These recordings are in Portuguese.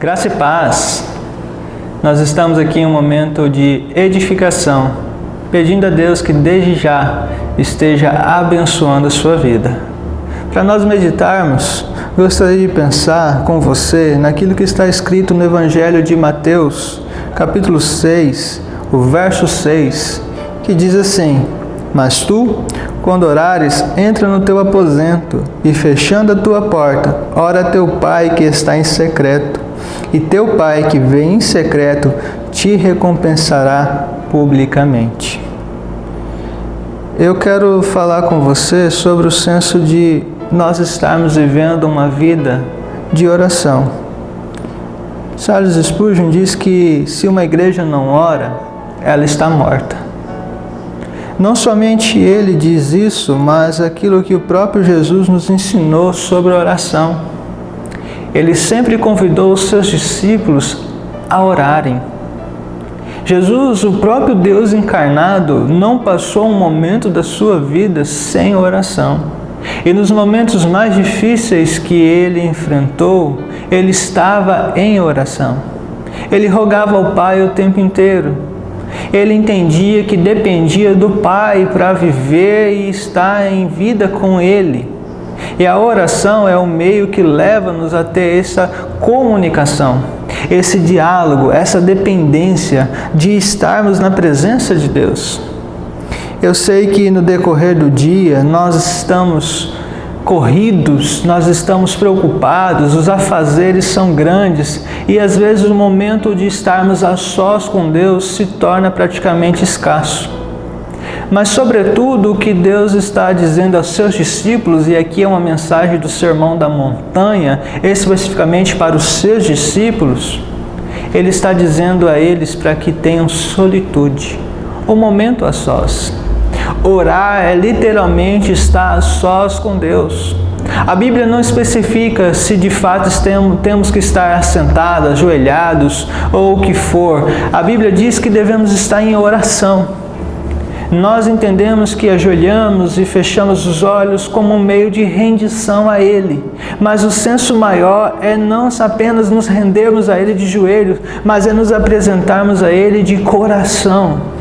Graça e paz. Nós estamos aqui em um momento de edificação, pedindo a Deus que desde já esteja abençoando a sua vida. Para nós meditarmos, gostaria de pensar com você naquilo que está escrito no Evangelho de Mateus, capítulo 6, o verso 6, que diz assim: Mas tu, quando orares, entra no teu aposento e, fechando a tua porta, ora a teu Pai que está em secreto, e teu Pai que vê em secreto te recompensará publicamente. Eu quero falar com você sobre o senso de nós estarmos vivendo uma vida de oração. Charles Spurgeon diz que se uma igreja não ora, ela está morta. Não somente ele diz isso, mas aquilo que o próprio Jesus nos ensinou sobre a oração. Ele sempre convidou os seus discípulos a orarem. Jesus, o próprio Deus encarnado, não passou um momento da sua vida sem oração. E nos momentos mais difíceis que ele enfrentou, ele estava em oração. Ele rogava ao Pai o tempo inteiro. Ele entendia que dependia do Pai para viver e estar em vida com Ele. E a oração é o meio que leva-nos a ter essa comunicação, esse diálogo, essa dependência de estarmos na presença de Deus. Eu sei que no decorrer do dia nós estamos corridos, nós estamos preocupados, os afazeres são grandes e às vezes o momento de estarmos a sós com Deus se torna praticamente escasso. Mas sobretudo o que Deus está dizendo aos seus discípulos, e aqui é uma mensagem do Sermão da Montanha, especificamente para os seus discípulos, Ele está dizendo a eles para que tenham solitude, um momento a sós. Orar é literalmente estar a sós com Deus. A Bíblia não especifica se de fato temos que estar sentados, ajoelhados ou o que for. A Bíblia diz que devemos estar em oração. Nós entendemos que ajoelhamos e fechamos os olhos como um meio de rendição a Ele. Mas o senso maior é não apenas nos rendermos a Ele de joelhos, mas é nos apresentarmos a Ele de coração.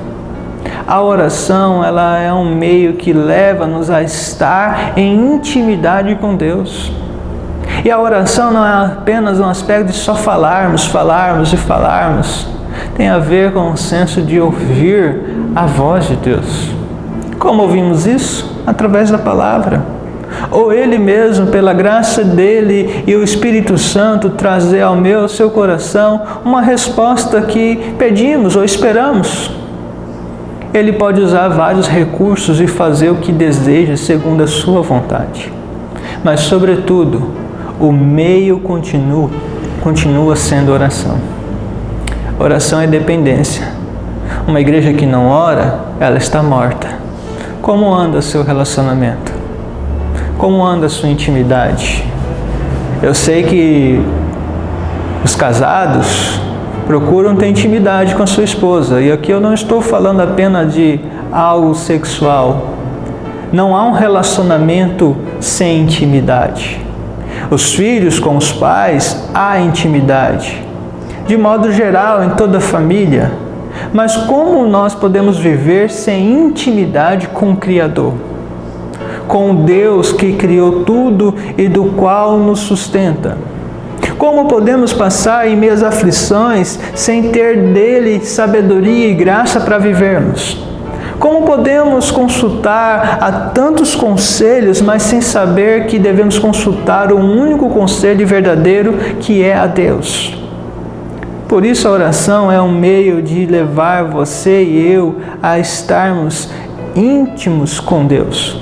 A oração, ela é um meio que leva-nos a estar em intimidade com Deus. E a oração não é apenas um aspecto de só falarmos. Tem a ver com o senso de ouvir a voz de Deus. Como ouvimos isso? Através da palavra. Ou Ele mesmo, pela graça dEle e o Espírito Santo, trazer ao seu coração uma resposta que pedimos ou esperamos. Ele pode usar vários recursos e fazer o que deseja segundo a sua vontade. Mas, sobretudo, o meio continua sendo oração. Oração é dependência. Uma igreja que não ora, ela está morta. Como anda o seu relacionamento? Como anda a sua intimidade? Eu sei que os casados procuram ter intimidade com a sua esposa. E aqui eu não estou falando apenas de algo sexual. Não há um relacionamento sem intimidade. Os filhos com os pais, há intimidade. De modo geral, em toda a família. Mas como nós podemos viver sem intimidade com o Criador? Com o Deus que criou tudo e do qual nos sustenta? Como podemos passar em meio às aflições sem ter dele sabedoria e graça para vivermos? Como podemos consultar a tantos conselhos, mas sem saber que devemos consultar o único conselho verdadeiro, que é a Deus? Por isso a oração é um meio de levar você e eu a estarmos íntimos com Deus,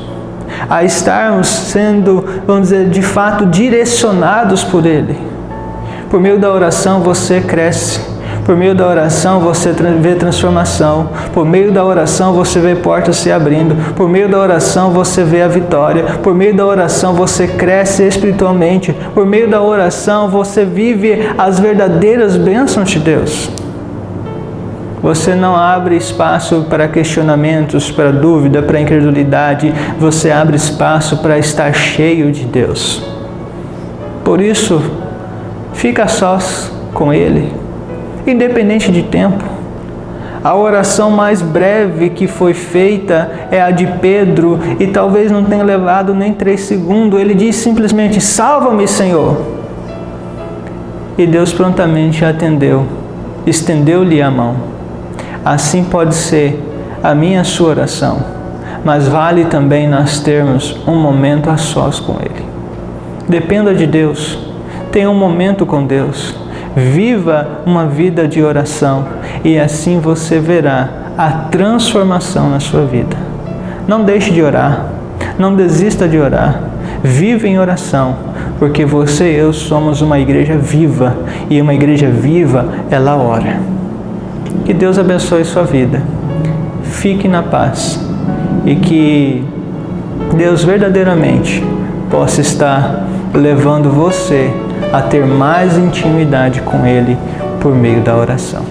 a estarmos sendo, vamos dizer, de fato direcionados por Ele. Por meio da oração você cresce. Por meio da oração você vê transformação. Por meio da oração você vê portas se abrindo. Por meio da oração você vê a vitória. Por meio da oração você cresce espiritualmente. Por meio da oração você vive as verdadeiras bênçãos de Deus. Você não abre espaço para questionamentos, para dúvida, para incredulidade. Você abre espaço para estar cheio de Deus. Por isso, fica a sós com Ele, independente de tempo. A oração mais breve que foi feita é a de Pedro, e talvez não tenha levado nem 3 segundos. Ele diz simplesmente: salva-me, Senhor. E Deus prontamente atendeu, estendeu-lhe a mão. Assim pode ser a minha e a sua oração, mas vale também nós termos um momento a sós com Ele. Dependa de Deus, tenha um momento com Deus, viva uma vida de oração, e assim você verá a transformação na sua vida. Não deixe de orar, não desista de orar, viva em oração, porque você e eu somos uma igreja viva, e uma igreja viva, ela ora. Que Deus abençoe sua vida, fique na paz, e que Deus verdadeiramente possa estar levando você a ter mais intimidade com Ele por meio da oração.